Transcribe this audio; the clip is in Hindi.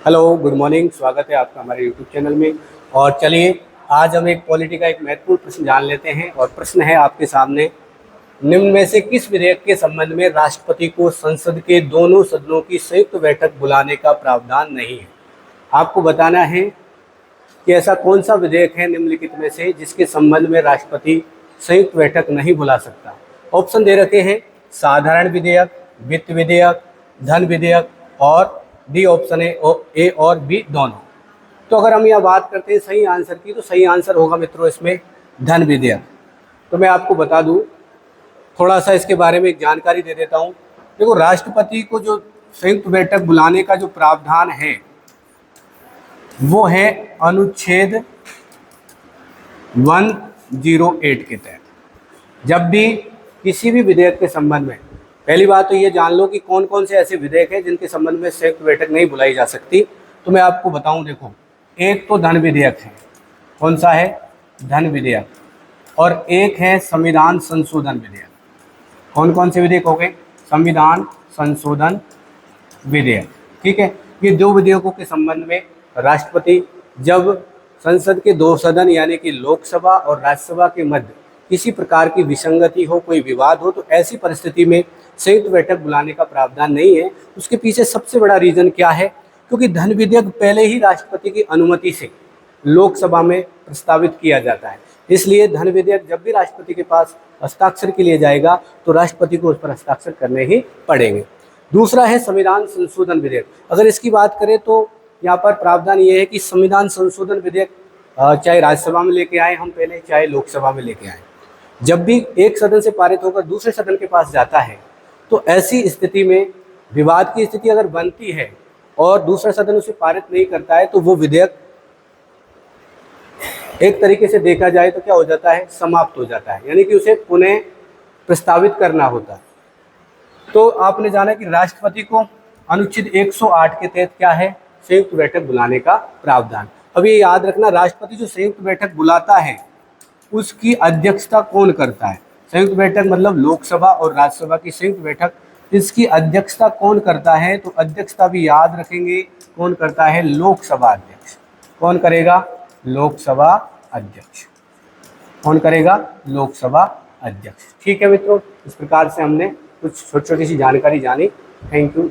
Hello, good morning. स्वागत है आपका हमारे यूट्यूब चैनल में। और चलिए आज हम एक पॉलिटी का एक महत्वपूर्ण प्रश्न जान लेते हैं। और प्रश्न है आपके सामने, निम्न में से किस विधेयक के संबंध में राष्ट्रपति को संसद के दोनों सदनों की संयुक्त बैठक बुलाने का प्रावधान नहीं है। आपको बताना है कि ऐसा कौन सा विधेयक है निम्नलिखित में से जिसके संबंध में राष्ट्रपति संयुक्त बैठक नहीं बुला सकता। ऑप्शन दे रखे हैं, साधारण विधेयक, वित्त विधेयक, धन विधेयक और डी ऑप्शन है ए और बी दोनों। तो अगर हम यह बात करते हैं सही आंसर की, तो सही आंसर होगा मित्रों इसमें धन विधेयक। तो मैं आपको बता दूं, थोड़ा सा इसके बारे में एक जानकारी दे देता हूं। देखो, राष्ट्रपति को जो संयुक्त बैठक बुलाने का जो प्रावधान है वो है अनुच्छेद 108 के तहत। जब भी किसी भी विधेयक के संबंध में, पहली बात तो ये जान लो कि कौन कौन से ऐसे विधेयक हैं जिनके संबंध में संयुक्त बैठक नहीं बुलाई जा सकती। तो मैं आपको बताऊं, देखो, एक तो धन विधेयक है। कौन सा है? धन विधेयक। और एक है संविधान संशोधन विधेयक। कौन कौन से विधेयक हो गए? संविधान संशोधन विधेयक। ठीक है, ये दो विधेयकों के संबंध में राष्ट्रपति जब संसद के दो सदन यानी कि लोकसभा और राज्यसभा के मध्य किसी प्रकार की विसंगति हो, कोई विवाद हो, तो ऐसी परिस्थिति में संयुक्त बैठक बुलाने का प्रावधान नहीं है। उसके पीछे सबसे बड़ा रीजन क्या है? क्योंकि धन विधेयक पहले ही राष्ट्रपति की अनुमति से लोकसभा में प्रस्तावित किया जाता है। इसलिए धन विधेयक जब भी राष्ट्रपति के पास हस्ताक्षर के लिए जाएगा तो राष्ट्रपति को उस पर हस्ताक्षर करने ही पड़ेंगे। दूसरा है संविधान संशोधन विधेयक। अगर इसकी बात करें तो यहाँ पर प्रावधान ये है कि संविधान संशोधन विधेयक चाहे राज्यसभा में लेके आए हम पहले, चाहे लोकसभा में लेके आए, जब भी एक सदन से पारित होकर दूसरे सदन के पास जाता है तो ऐसी स्थिति में विवाद की स्थिति अगर बनती है और दूसरा सदन उसे पारित नहीं करता है तो वो विधेयक एक तरीके से देखा जाए तो क्या हो जाता है? समाप्त हो जाता है, यानी कि उसे पुनः प्रस्तावित करना होता है। तो आपने जाना कि राष्ट्रपति को अनुच्छेद 108 के तहत क्या है? संयुक्त बैठक बुलाने का प्रावधान। अब ये याद रखना, राष्ट्रपति जो संयुक्त बैठक बुलाता है उसकी अध्यक्षता कौन करता है? संयुक्त बैठक मतलब लोकसभा और राज्यसभा की संयुक्त बैठक, इसकी अध्यक्षता कौन करता है? तो अध्यक्षता भी याद रखेंगे, कौन करता है? लोकसभा अध्यक्ष। कौन करेगा? लोकसभा अध्यक्ष। कौन करेगा? लोकसभा अध्यक्ष। ठीक है मित्रों, इस प्रकार से हमने कुछ छोटी छोटी सी जानकारी जानी। Thank you.